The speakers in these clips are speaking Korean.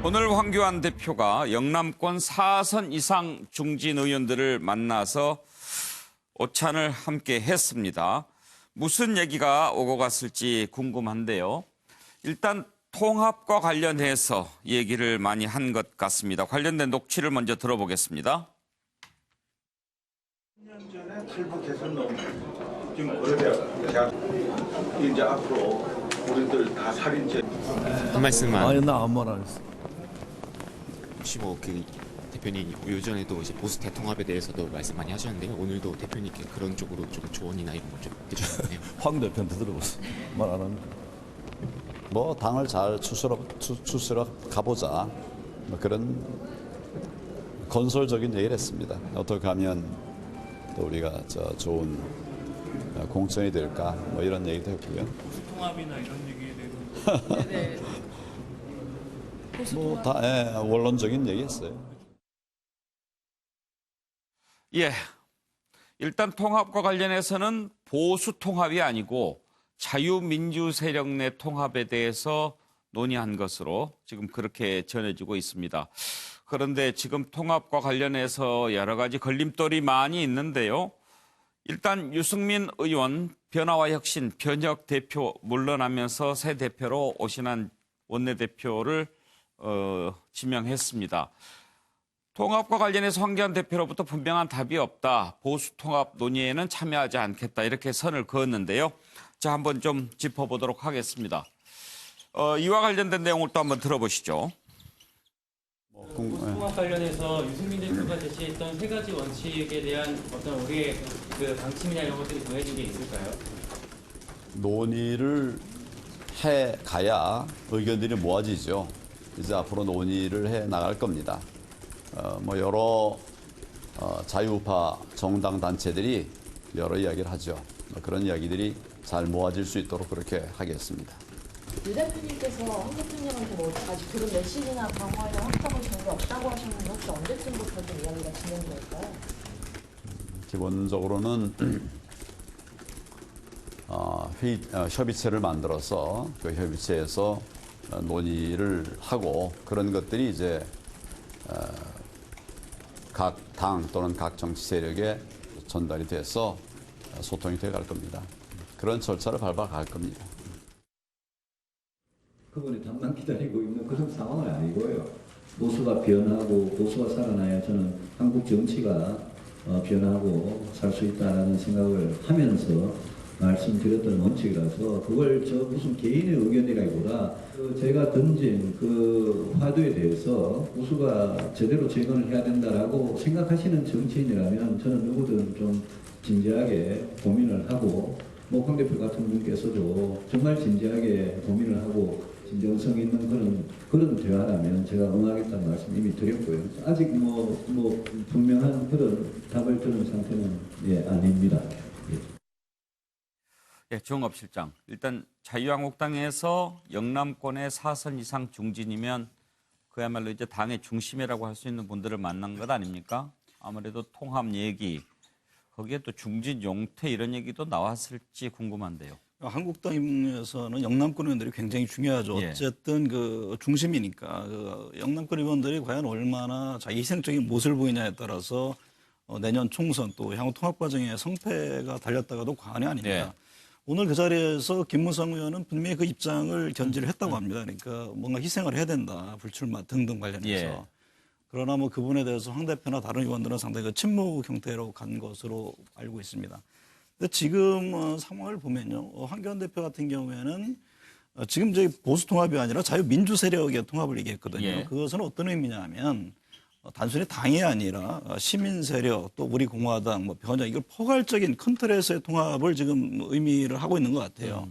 오늘 황교안 대표가 영남권 4선 이상 중진 의원들을 만나서 오찬을 함께 했습니다. 무슨 얘기가 오고 갔을지 궁금한데요. 일단 통합과 관련해서 얘기를 많이 한 것 같습니다. 관련된 녹취를 먼저 들어보겠습니다. 10년 전에 탈북해서 지금 그래야 이제 앞으로 우리들 다 살인죄 한 말씀만. 아니 나 아무 말 안 했어. 혹시 대표님 요전에도 이제 보수 대통합에 대해서도 말씀 많이 하셨는데요. 오늘도 대표님께 그런 쪽으로 좀 조언이나 이런 걸 좀 해주셨네요. 황 대표한테 들어봤어. 말 안 합니다. 뭐 당을 잘 추스러 가보자, 뭐 그런 건설적인 얘기를 했습니다. 어떻게 하면 또 우리가 좋은 공천이 될까, 뭐 이런 얘기도 했고요. 통합이나 이런 얘기에 대해서 네네. 뭐 다 원론적인 얘기했어요. 예, 일단 통합과 관련해서는 보수 통합이 아니고 자유민주 세력 내 통합에 대해서 논의한 것으로 지금 그렇게 전해지고 있습니다. 그런데 지금 통합과 관련해서 여러 가지 걸림돌이 많이 있는데요. 일단 유승민 의원 변화와 혁신 변혁 대표 물러나면서 새 대표로 오신한 원내대표를 지명했습니다. 통합과 관련해서 황교안 대표로부터 분명한 답이 없다. 보수 통합 논의에는 참여하지 않겠다. 이렇게 선을 그었는데요. 자, 한번 좀 짚어보도록 하겠습니다. 이와 관련된 내용을 또 한번 들어보시죠. 통합 관련해서 유승민 대표가 제시했던 세 가지 원칙에 대한 어떤 우리의 그 방침이나 이런 것들이 정해진 게 있을까요? 논의를 해 가야 의견들이 모아지죠. 이제 앞으로 논의를 해 나갈 겁니다. 뭐 여러 자유우파 정당 단체들이 여러 이야기를 하죠. 그런 이야기들이 잘 모아질 수 있도록 그렇게 하겠습니다. 유 대표님께서 황 대표님한테 뭐 아직 그런 메시지나 방어나 확답을 준 게 없다고 하셨는데 혹시 언제쯤부터 좀 이야기가 진행될까요? 기본적으로는 협의체를 만들어서 그 협의체에서 논의를 하고 그런 것들이 이제 각 당 또는 각 정치 세력에 전달이 돼서 소통이 돼 갈 겁니다. 그런 절차를 밟아 갈 겁니다. 그분이 답만 기다리고 있는 그런 상황은 아니고요. 보수가 변하고 보수가 살아나야 저는 한국 정치가 변하고 살 수 있다는 생각을 하면서 말씀드렸던 원칙이라서 그걸 저 무슨 개인의 의견이라기보다 제가 던진 그 화두에 대해서 보수가 제대로 재건을 해야 된다라고 생각하시는 정치인이라면 저는 누구든 좀 진지하게 고민을 하고 뭐 황 대표 같은 분께서도 정말 진지하게 고민을 하고 진정성 있는 그런 대화라면 제가 응하겠다는 말씀 이미 드렸고요. 아직 뭐 분명한 그런 답을 들은 상태는 아닙니다. 예, 정업 실장. 일단 자유한국당에서 영남권의 4선 이상 중진이면 그야말로 이제 당의 중심이라고 할 수 있는 분들을 만난 것 아닙니까? 아무래도 통합 얘기, 거기에 또 중진 용퇴 이런 얘기도 나왔을지 궁금한데요. 한국당에서는 영남권 의원들이 굉장히 중요하죠. 예. 어쨌든 그 중심이니까 그 영남권 의원들이 과연 얼마나 자기 희생적인 모습을 보이냐에 따라서 내년 총선 또 향후 통합 과정의 성패가 달렸다가도 과언이 아닙니다. 예. 오늘 그 자리에서 김무성 의원은 분명히 그 입장을 견지를 했다고 합니다. 그러니까 뭔가 희생을 해야 된다. 불출마 등등 관련해서. 예. 그러나 뭐 그분에 대해서 황 대표나 다른 의원들은 상당히 그 침묵 형태로 간 것으로 알고 있습니다. 근데 지금 상황을 보면요. 황교안 대표 같은 경우에는 지금 저희 보수 통합이 아니라 자유민주 세력의 통합을 얘기했거든요. 예. 그것은 어떤 의미냐 하면 단순히 당이 아니라 시민 세력 또 우리 공화당 뭐 변화 이걸 포괄적인 큰 틀에서의 통합을 지금 의미를 하고 있는 것 같아요.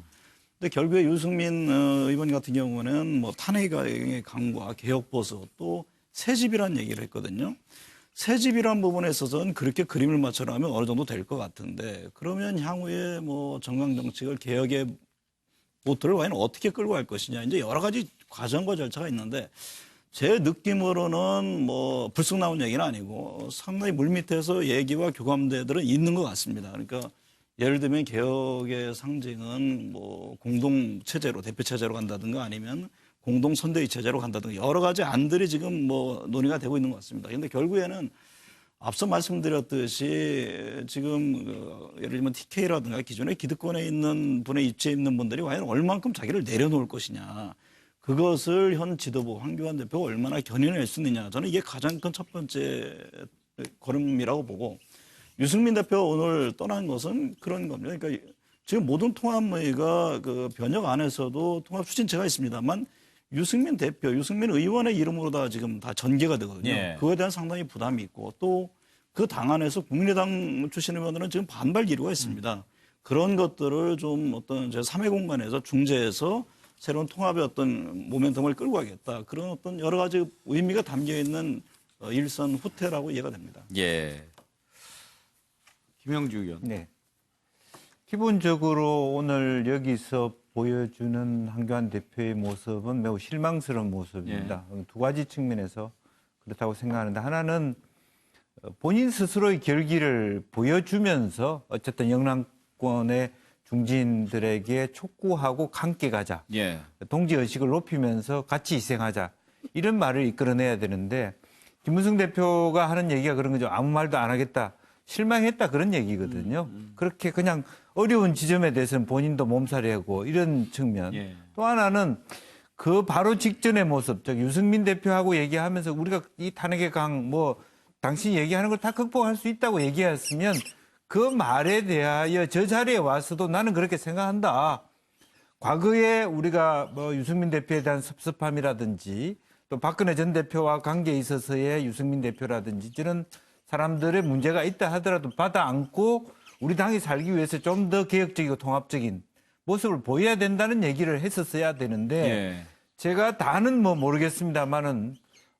근데 결국에 유승민 의원 같은 경우는 뭐 탄핵의 강과 개혁 보수 또 새집이라는 얘기를 했거든요. 새집이란 부분에 있어서는 그렇게 그림을 맞춰라면 어느 정도 될 것 같은데 그러면 향후에 뭐 정강 정책을 개혁의 보트를 과연 어떻게 끌고 갈 것이냐 이제 여러 가지 과정과 절차가 있는데 제 느낌으로는 뭐 불쑥 나온 얘기는 아니고 상당히 물밑에서 얘기와 교감대들은 있는 것 같습니다. 그러니까 예를 들면 개혁의 상징은 뭐 공동 체제로 대표 체제로 간다든가 아니면 공동 선대위 체제로 간다든가 여러 가지 안들이 지금 뭐 논의가 되고 있는 것 같습니다. 그런데 결국에는 앞서 말씀드렸듯이 지금 예를 들면 TK라든가 기존의 기득권에 있는 분의 입지에 있는 분들이 과연 얼만큼 자기를 내려놓을 것이냐. 그것을 현 지도부 황교안 대표가 얼마나 견인할 수 있느냐. 저는 이게 가장 큰 첫 번째 걸음이라고 보고 유승민 대표 오늘 떠난 것은 그런 겁니다. 그러니까 지금 모든 통합모의가 그 변혁 안에서도 통합 추진체가 있습니다만 유승민 대표, 유승민 의원의 이름으로 다 지금 다 전개가 되거든요. 예. 그거에 대한 상당히 부담이 있고 또 그 당 안에서 국민의당 출신 의원들은 지금 반발 기류가 있습니다. 그런 것들을 좀 어떤 제 3회 공간에서 중재해서 새로운 통합의 어떤 모멘텀을 끌고 가겠다. 그런 어떤 여러 가지 의미가 담겨 있는 일선 후퇴라고 이해가 됩니다. 예. 김영주 의원. 네. 기본적으로 오늘 여기서 보여주는 황교안 대표의 모습은 매우 실망스러운 모습입니다. 두 가지 측면에서 그렇다고 생각하는데 하나는 본인 스스로의 결기를 보여주면서 어쨌든 영남권의 중진들에게 촉구하고 함께 가자. 예. 동지의식을 높이면서 같이 희생하자. 이런 말을 이끌어내야 되는데 김무성 대표가 하는 얘기가 그런 거죠. 아무 말도 안 하겠다. 실망했다 그런 얘기거든요. 그렇게 그냥 어려운 지점에 대해서는 본인도 몸살이하고 이런 측면. 예. 또 하나는 그 바로 직전의 모습. 즉 유승민 대표하고 얘기하면서 우리가 이 탄핵의 강 뭐 당신이 얘기하는 걸 다 극복할 수 있다고 얘기했으면 그 말에 대하여 저 자리에 와서도 나는 그렇게 생각한다. 과거에 우리가 뭐 유승민 대표에 대한 섭섭함이라든지 또 박근혜 전 대표와 관계에 있어서의 유승민 대표라든지 저런 사람들의 문제가 있다 하더라도 받아 안고 우리 당이 살기 위해서 좀 더 개혁적이고 통합적인 모습을 보여야 된다는 얘기를 했었어야 되는데 예. 제가 다는 뭐 모르겠습니다만은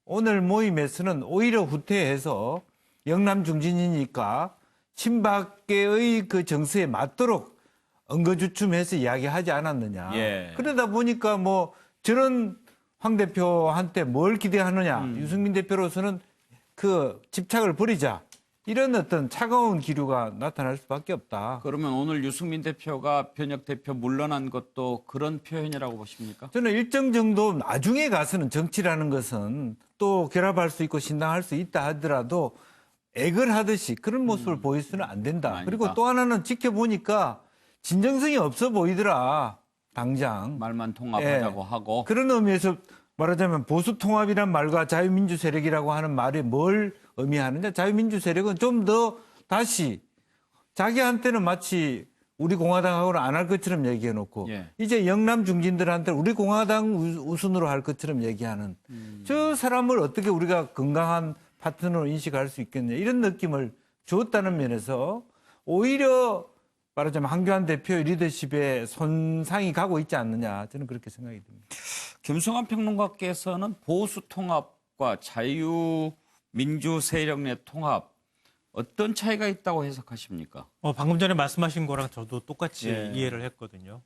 오늘 모임에서는 오히려 후퇴해서 영남 중진이니까 친박계의 그 정서에 맞도록 엉거주춤해서 이야기하지 않았느냐. 예. 그러다 보니까 뭐 저런 황 대표한테 뭘 기대하느냐. 유승민 대표로서는 그 집착을 버리자. 이런 어떤 차가운 기류가 나타날 수밖에 없다. 그러면 오늘 유승민 대표가 변혁 대표 물러난 것도 그런 표현이라고 보십니까? 저는 일정 정도 나중에 가서는 정치라는 것은 또 결합할 수 있고 신당할 수 있다 하더라도 액을 하듯이 그런 모습을 보일 수는 안 된다. 아니다. 그리고 또 하나는 지켜보니까 진정성이 없어 보이더라. 당장. 말만 통합하자고 예. 하고. 그런 의미에서 말하자면 보수 통합이란 말과 자유민주 세력이라고 하는 말이 뭘 의미하느냐. 자유민주 세력은 좀 더 다시 자기한테는 마치 우리 공화당하고는 안 할 것처럼 얘기해놓고 예. 이제 영남 중진들한테 우리 공화당 우선으로 할 것처럼 얘기하는 저 사람을 어떻게 우리가 건강한 파트너로 인식할 수 있겠냐. 이런 느낌을 줬다는 면에서 오히려 말하자면 황교안 대표의 리더십에 손상이 가고 있지 않느냐. 저는 그렇게 생각이 듭니다. 김성환 평론가께서는 보수 통합과 자유민주 세력 내 통합 어떤 차이가 있다고 해석하십니까? 방금 전에 말씀하신 거랑 저도 똑같이 예. 이해를 했거든요.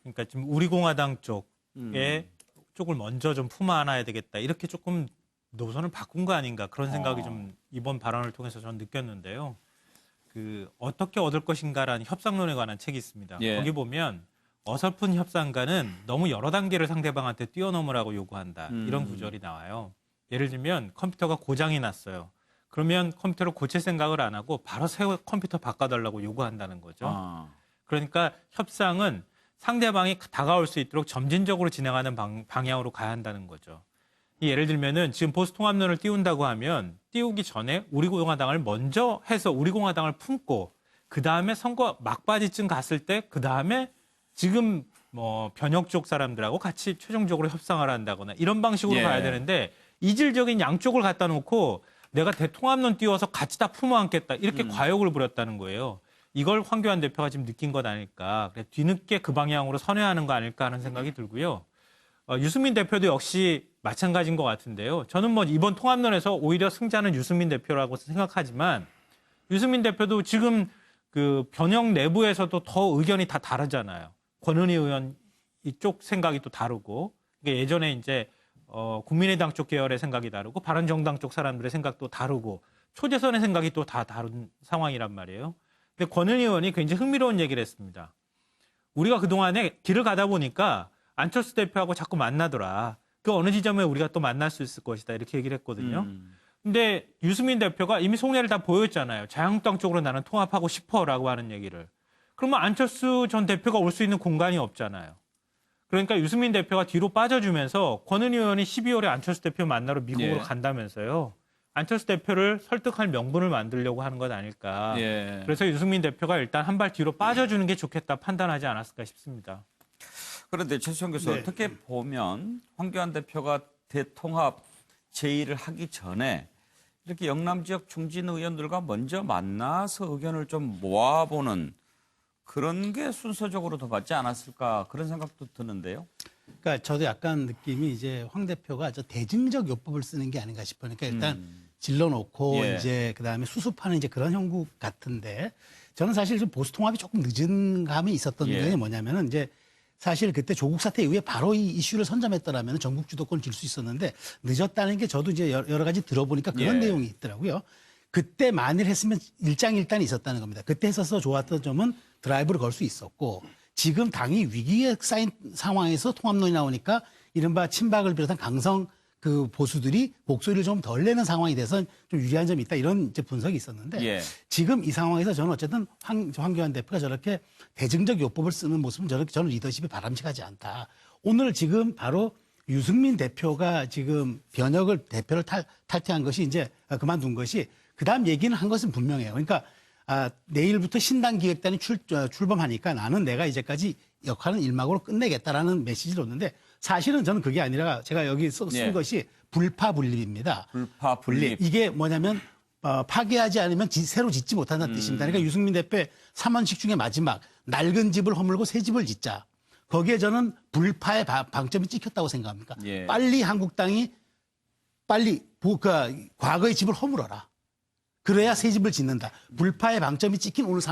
그러니까 지금 우리공화당 쪽에 쪽을 먼저 좀 품어 안아야 되겠다. 이렇게 조금 노선을 바꾼 거 아닌가 그런 생각이 좀 이번 발언을 통해서 저는 느꼈는데요. 그 어떻게 얻을 것인가라는 협상론에 관한 책이 있습니다. 예. 거기 보면 어설픈 협상가는 너무 여러 단계를 상대방한테 뛰어넘으라고 요구한다. 이런 구절이 나와요. 예를 들면 컴퓨터가 고장이 났어요. 그러면 컴퓨터를 고칠 생각을 안 하고 바로 새 컴퓨터 바꿔달라고 요구한다는 거죠. 그러니까 협상은 상대방이 다가올 수 있도록 점진적으로 진행하는 방향으로 가야 한다는 거죠. 예를 들면은 지금 보수통합론을 띄운다고 하면 띄우기 전에 우리공화당을 먼저 해서 우리공화당을 품고 그 다음에 선거 막바지쯤 갔을 때 그 다음에 지금 뭐 변혁 쪽 사람들하고 같이 최종적으로 협상을 한다거나 이런 방식으로 예. 가야 되는데 이질적인 양쪽을 갖다 놓고 내가 대통합론 띄워서 같이 다 품어 안겠다 이렇게 과욕을 부렸다는 거예요. 이걸 황교안 대표가 지금 느낀 것 아닐까. 그래, 뒤늦게 그 방향으로 선회하는 거 아닐까 하는 생각이 들고요. 유승민 대표도 역시 마찬가지인 것 같은데요. 저는 뭐 이번 통합론에서 오히려 승자는 유승민 대표라고 생각하지만 유승민 대표도 지금 그 변혁 내부에서도 더 의견이 다 다르잖아요. 권은희 의원 이쪽 생각이 또 다르고 예전에 이제 국민의당 쪽 계열의 생각이 다르고 바른정당 쪽 사람들의 생각도 다르고 초재선의 생각이 또 다 다른 상황이란 말이에요. 근데 권은희 의원이 굉장히 흥미로운 얘기를 했습니다. 우리가 그동안에 길을 가다 보니까 안철수 대표하고 자꾸 만나더라. 그 어느 지점에 우리가 또 만날 수 있을 것이다. 이렇게 얘기를 했거든요. 근데 유승민 대표가 이미 속내를 다 보였잖아요. 자유한국당 쪽으로 나는 통합하고 싶어라고 하는 얘기를. 그러면 안철수 전 대표가 올 수 있는 공간이 없잖아요. 그러니까 유승민 대표가 뒤로 빠져주면서 권은희 의원이 12월에 안철수 대표 만나러 미국으로 예. 간다면서요. 안철수 대표를 설득할 명분을 만들려고 하는 것 아닐까. 예. 그래서 유승민 대표가 일단 한 발 뒤로 빠져주는 게 좋겠다 판단하지 않았을까 싶습니다. 그런데 최수영 교수 어떻게 보면 황교안 대표가 대통합 제의를 하기 전에 이렇게 영남 지역 중진 의원들과 먼저 만나서 의견을 좀 모아보는 그런 게 순서적으로 더 맞지 않았을까 그런 생각도 드는데요. 그러니까 저도 약간 느낌이 이제 황 대표가 저 대증적 요법을 쓰는 게 아닌가 싶어요. 그러니까 일단 질러놓고 예. 이제 그다음에 수습하는 이제 그런 형국 같은데 저는 사실 좀 보수 통합이 조금 늦은 감이 있었던 예. 게 뭐냐면은 이제 사실 그때 조국 사태 이후에 바로 이 이슈를 선점했더라면 전국 주도권 줄 수 있었는데 늦었다는 게 저도 이제 여러 가지 들어보니까 그런 예. 내용이 있더라고요. 그때 만일 했으면 일장일단이 있었다는 겁니다. 그때 했어서 좋았던 점은 드라이브를 걸 수 있었고 지금 당이 위기에 쌓인 상황에서 통합론이 나오니까 이른바 친박을 비롯한 강성 그 보수들이 목소리를 좀 덜 내는 상황이 돼서 좀 유리한 점이 있다 이런 이제 분석이 있었는데 예. 지금 이 상황에서 저는 어쨌든 황교안 대표가 저렇게 대증적 요법을 쓰는 모습은 저는 리더십이 바람직하지 않다. 오늘 지금 바로 유승민 대표가 지금 변혁을 대표를 탈퇴한 것이 이제 그만둔 것이 그다음 얘기는 한 것은 분명해요. 그러니까 내일부터 신당 기획단이 출범하니까 나는 내가 이제까지 역할은 일막으로 끝내겠다라는 메시지를 줬는데 사실은 저는 그게 아니라 제가 여기 쓴 예. 것이 불파분립입니다. 불파분립. 이게 뭐냐면 파괴하지 않으면 새로 짓지 못한다는 뜻입니다. 그러니까 유승민 대표의 3원칙 중에 마지막 낡은 집을 허물고 새 집을 짓자. 거기에 저는 불파의 방점이 찍혔다고 생각합니다. 예. 빨리 한국당이 과거의 집을 허물어라. 그래야 새 집을 짓는다. 불파의 방점이 찍힌 오늘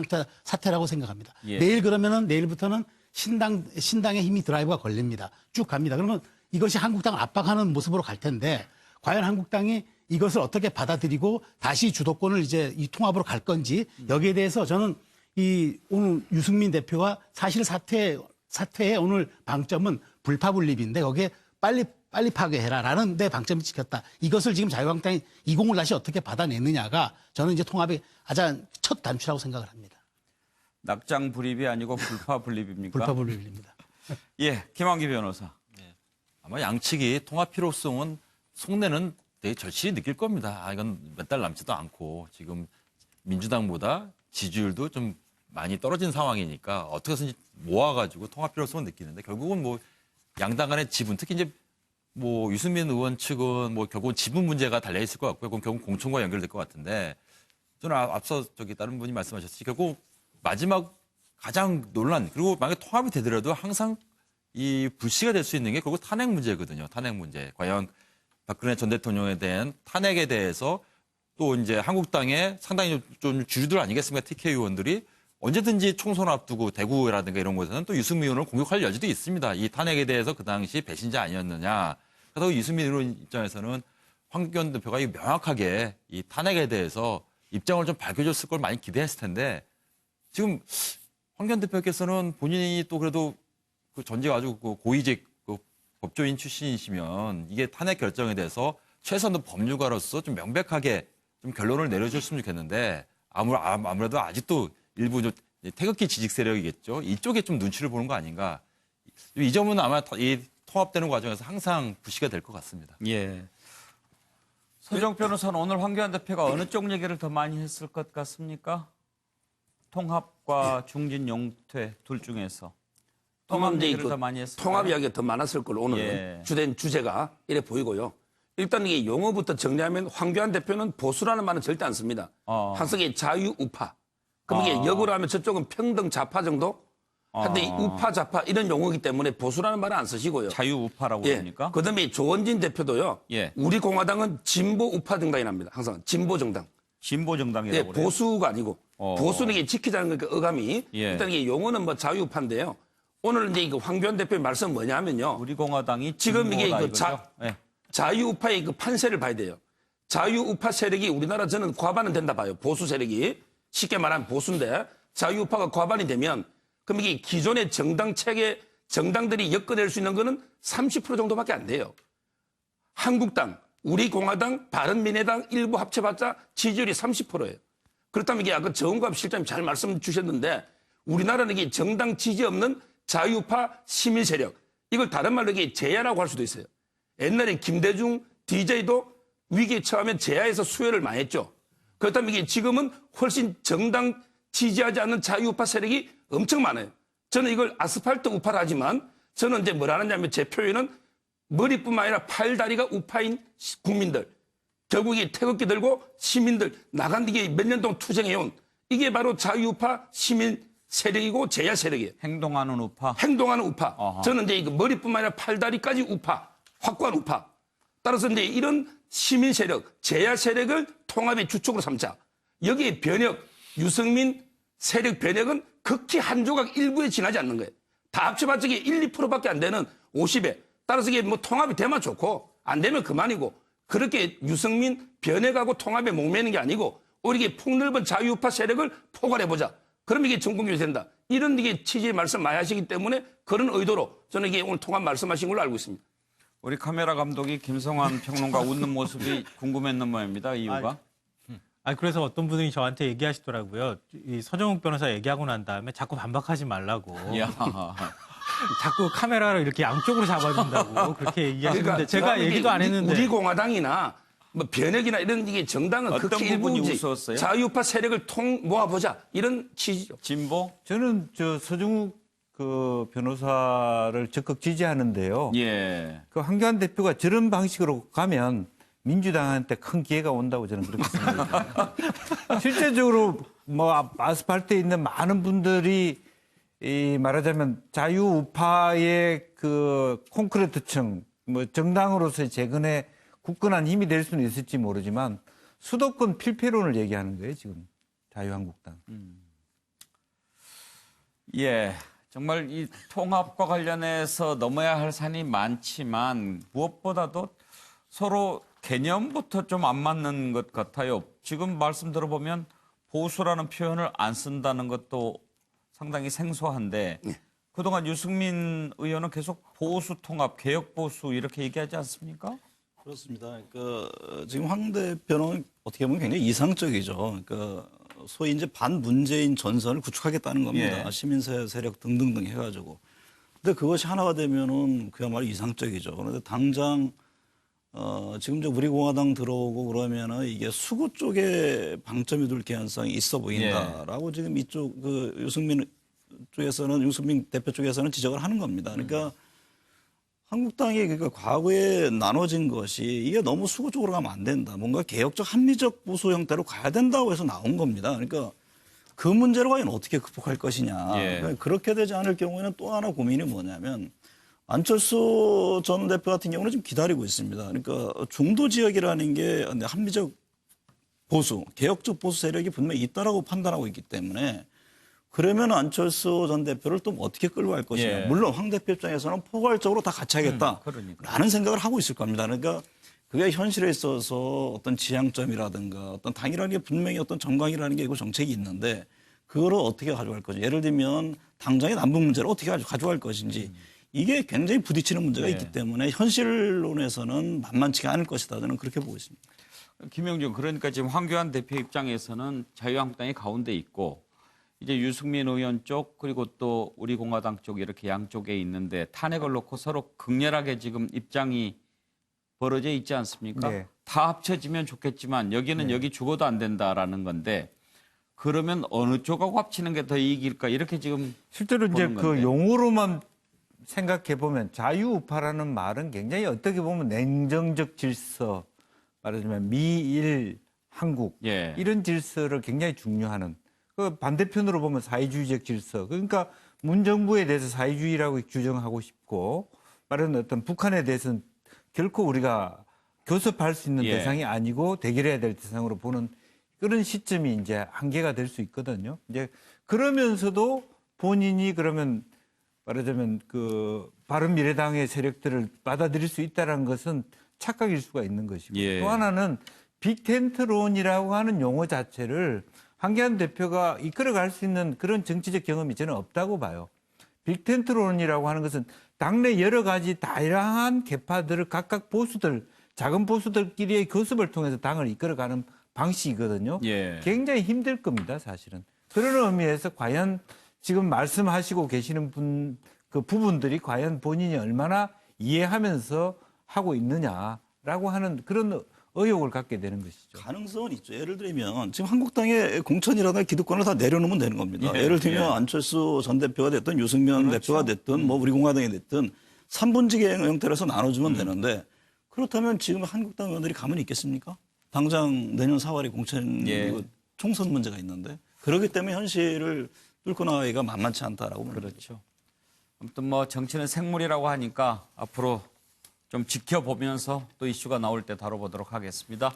사태라고 생각합니다. 예. 내일부터는 신당의 힘이 드라이브가 걸립니다. 쭉 갑니다. 그러면 이것이 한국당을 압박하는 모습으로 갈 텐데 과연 한국당이 이것을 어떻게 받아들이고 다시 주도권을 이제 이 통합으로 갈 건지 여기에 대해서 저는 이 오늘 유승민 대표가 사실 사퇴의 오늘 방점은 불파분립인데 거기에 빨리 파괴해라라는 데 방점이 찍혔다. 이것을 지금 자유한국당이 이 공을 다시 어떻게 받아내느냐가 저는 이제 통합의 가장 첫 단추라고 생각을 합니다. 낙장 불입이 아니고 불파분립입니까? 불파분립입니다. 예, 김한기 변호사. 아마 양측이 통합 필요성은 속내는 되게 절실히 느낄 겁니다. 이건 몇 달 남지도 않고 지금 민주당보다 지지율도 좀 많이 떨어진 상황이니까 어떻게 해서든지 모아가지고 통합 필요성을 느끼는데 결국은 뭐 양당 간의 지분 특히 이제 뭐 유승민 의원 측은 뭐 결국은 지분 문제가 달려 있을 것 같고요. 그건 결국 공천과 연결될 것 같은데 저는 앞서 다른 분이 말씀하셨듯이 결국 마지막 가장 논란 그리고 만약에 통합이 되더라도 항상 이 불씨가 될 수 있는 게 결국 탄핵 문제거든요. 탄핵 문제. 과연 박근혜 전 대통령에 대한 탄핵에 대해서 또 이제 한국당의 상당히 좀 주류들 아니겠습니까? TK 의원들이 언제든지 총선 앞두고 대구라든가 이런 곳에서는 또 유승민 의원을 공격할 여지도 있습니다. 이 탄핵에 대해서 그 당시 배신자 아니었느냐. 그래서 유승민 의원 입장에서는 황교안 대표가 명확하게 이 탄핵에 대해서 입장을 좀 밝혀줬을 걸 많이 기대했을 텐데 지금 황교안 대표께서는 본인이 또 그래도 그 전직 아주 고위직 법조인 출신이시면 이게 탄핵 결정에 대해서 최소한 법률가로서 좀 명백하게 좀 결론을 내려줬으면 좋겠는데 아무래도 아직도 일부 좀 태극기 지직 세력이겠죠. 이쪽에 좀 눈치를 보는 거 아닌가. 이 점은 아마 이 통합되는 과정에서 항상 부시가 될 것 같습니다. 예. 서정 변호사는 오늘 황교안 대표가 어느 쪽 얘기를 더 많이 했을 것 같습니까? 통합과 중진 용퇴 둘 중에서. 통합 얘기를 더 많이 했을까요? 통합 이야기가 더 많았을 걸로 오늘은 예. 주된 주제가 이래 보이고요. 일단 이게 용어부터 정리하면 황교안 대표는 보수라는 말은 절대 안 씁니다. 항상 이게 자유우파. 그럼 이게 역으로 하면 저쪽은 평등 좌파 정도? 근데 이 우파 좌파 이런 용어이기 때문에 보수라는 말은 안 쓰시고요. 자유우파라고 예. 그러니까? 그다음에 조원진 대표도요. 예. 우리 공화당은 진보 우파 정당이 납니다. 항상 진보 정당. 진보 정당이라고 예, 그래요? 보수가 아니고 보수는 이게 지키자는 그 어감이 예. 일단 이게 용어는 뭐 자유우파인데요. 오늘 이제 이거 황교안 대표의 말씀 뭐냐면요. 우리 공화당이 지금 이게 진보다 그 이거죠? 예. 자유우파의 그 판세를 봐야 돼요. 자유우파 세력이 우리나라 저는 과반은 된다 봐요. 보수 세력이 쉽게 말하면 보수인데 자유우파가 과반이 되면 그럼 이게 기존의 정당 체계 정당들이 엮어낼 수 있는 거는 30% 정도밖에 안 돼요. 한국당, 우리공화당, 바른미래당 일부 합쳐봤자 지지율이 30%예요. 그렇다면 이게 아까 정은갑 실장님 잘 말씀 주셨는데 우리나라는 이게 정당 지지 없는 자유파 시민 세력, 이걸 다른 말로 이게 제야라고 할 수도 있어요. 옛날에 김대중 DJ도 위기에 처하면 제야에서 수혈을 많이 했죠. 그렇다면 이게 지금은 훨씬 정당 지지하지 않는 자유우파 세력이 엄청 많아요. 저는 이걸 아스팔트 우파라 하지만 저는 이제 뭐라 하느냐면 제 표현은 머리뿐만 아니라 팔다리가 우파인 국민들, 결국 이 태극기 들고 시민들 나간 뒤에 몇 년 동안 투쟁해온 이게 바로 자유우파 시민 세력이고 제야 세력이에요. 행동하는 우파. 행동하는 우파. 어허. 저는 이제 이거 머리뿐만 아니라 팔다리까지 우파, 확고한 우파. 따라서 이제 이런 시민 세력, 제야 세력을 통합의 주축으로 삼자. 여기에 변혁, 유승민 세력 변혁은 극히 한 조각 일부에 지나지 않는 거예요. 다 합쳐봤자 이게 1, 2%밖에 안 되는 50에. 따라서 이게 뭐 통합이 되면 좋고 안 되면 그만이고 그렇게 유승민 변혁하고 통합에 목매는 게 아니고 오히려 이게 폭넓은 자유우파 세력을 포괄해보자. 그러면 이게 전국이 된다. 이런 이게 취지의 말씀 많이 하시기 때문에 그런 의도로 저는 이게 오늘 통합 말씀하신 걸로 알고 있습니다. 우리 카메라 감독이 김성환 평론가 웃는 모습이 궁금했는 모양입니다. 이유가? 그래서 어떤 분이 저한테 얘기하시더라고요. 이 서정욱 변호사 얘기하고 난 다음에 자꾸 반박하지 말라고. 야. 자꾸 카메라를 이렇게 양쪽으로 잡아준다고 그렇게 얘기하시는데 제가 얘기도 안 했는데. 우리 공화당이나 뭐 변혁이나 이런 이게 정당은 어떤 극히 부분이 일부지 우스웠어요? 자유우파 세력을 모아보자 이런 취지죠. 진보? 저는 저 서정욱 그 변호사를 적극 지지하는데요. 예. 그 황교안 대표가 저런 방식으로 가면 민주당한테 큰 기회가 온다고 저는 그렇게 생각합니다. 실제적으로 뭐 아스팔트에 있는 많은 분들이 이 말하자면 자유우파의 그 콘크리트층, 뭐 정당으로서의 재건에 굳건한 힘이 될 수는 있을지 모르지만 수도권 필패론을 얘기하는 거예요, 지금 자유한국당. 예. 정말 이 통합과 관련해서 넘어야 할 산이 많지만 무엇보다도 서로 개념부터 좀 안 맞는 것 같아요. 지금 말씀 들어보면 보수라는 표현을 안 쓴다는 것도 상당히 생소한데 그동안 유승민 의원은 계속 보수 통합, 개혁 보수 이렇게 얘기하지 않습니까? 그렇습니다. 지금 황 대표는 어떻게 보면 굉장히 이상적이죠. 소위 이제 반문재인 전선을 구축하겠다는 겁니다. 예. 시민사회 세력 등등등 해가지고. 근데 그것이 하나가 되면은 그야말로 이상적이죠. 그런데 당장 지금 이제 우리 공화당 들어오고 그러면은 이게 수구 쪽에 방점이 둘 개연성이 있어 보인다라고 지금 이쪽 유승민 대표 쪽에서는 지적을 하는 겁니다. 그러니까 한국당이 그러니까 과거에 나눠진 것이 이게 너무 수구 쪽으로 가면 안 된다. 뭔가 개혁적 합리적 보수 형태로 가야 된다고 해서 나온 겁니다. 그러니까 그 문제를 과연 어떻게 극복할 것이냐. 예. 그러니까 그렇게 되지 않을 경우에는 또 하나 고민이 뭐냐면 안철수 전 대표 같은 경우는 지금 기다리고 있습니다. 그러니까 중도 지역이라는 게 합리적 보수, 개혁적 보수 세력이 분명히 있다라고 판단하고 있기 때문에 그러면 안철수 전 대표를 또 어떻게 끌고 갈 것이냐. 예. 물론 황 대표 입장에서는 포괄적으로 다 같이 하겠다라는 생각을 하고 있을 겁니다. 그러니까 그게 현실에 있어서 어떤 지향점이라든가 어떤 당이라는 게 분명히 어떤 정강이라는 게 있고 정책이 있는데 그거를 어떻게 가져갈 것인지. 예를 들면 당장의 남북 문제를 어떻게 가져갈 것인지 이게 굉장히 부딪히는 문제가 있기 때문에 현실론에서는 만만치가 않을 것이다. 저는 그렇게 보고 있습니다. 김영준, 그러니까 지금 황교안 대표 입장에서는 자유한국당이 가운데 있고 이제 유승민 의원 쪽 그리고 또 우리 공화당 쪽 이렇게 양쪽에 있는데 탄핵을 놓고 서로 극렬하게 지금 입장이 벌어져 있지 않습니까? 네. 다 합쳐지면 좋겠지만 여기는 여기 죽어도 안 된다라는 건데 그러면 어느 쪽하고 합치는 게 더 이익일까 이렇게 지금 실제로 이제 보는 그 건데. 용어로만 생각해 보면 자유우파라는 말은 굉장히 어떻게 보면 냉정적 질서, 말하자면 미일 한국 예. 이런 질서를 굉장히 중요하는 그 반대편으로 보면 사회주의적 질서. 그러니까 문 정부에 대해서 사회주의라고 규정하고 싶고 말하는 어떤 북한에 대해서는 결코 우리가 교섭할 수 있는 예. 대상이 아니고 대결해야 될 대상으로 보는 그런 시점이 이제 한계가 될 수 있거든요. 이제 그러면서도 본인이 그러면 말하자면 그 바른미래당의 세력들을 받아들일 수 있다는 것은 착각일 수가 있는 것이고 예. 또 하나는 빅텐트론이라고 하는 용어 자체를 황교안 대표가 이끌어갈 수 있는 그런 정치적 경험이 저는 없다고 봐요. 빅텐트론이라고 하는 것은 당내 여러 가지 다양한 계파들을 각각 보수들, 작은 보수들끼리의 교섭을 통해서 당을 이끌어가는 방식이거든요. 예. 굉장히 힘들 겁니다, 사실은. 그런 의미에서 과연 지금 말씀하시고 계시는 그 부분들이 과연 본인이 얼마나 이해하면서 하고 있느냐라고 하는 그런 의혹을 갖게 되는 것이죠. 가능성은 있죠. 예를 들면 지금 한국당의 공천이라든가 기득권을 다 내려놓으면 되는 겁니다. 예, 예를 들면 예. 안철수 전 대표가 됐든 유승민 대표가 됐든 뭐 우리 공화당이 됐든 3분직의 형태로서 나눠주면 되는데 그렇다면 지금 한국당 의원들이 가만히 있겠습니까? 당장 내년 4월에 공천 예. 그 총선 문제가 있는데 그렇기 때문에 현실을 뚫고 나가기가 만만치 않다라고 봅니다. 그렇죠. 아무튼 뭐 정치는 생물이라고 하니까 앞으로 좀 지켜보면서 또 이슈가 나올 때 다뤄보도록 하겠습니다.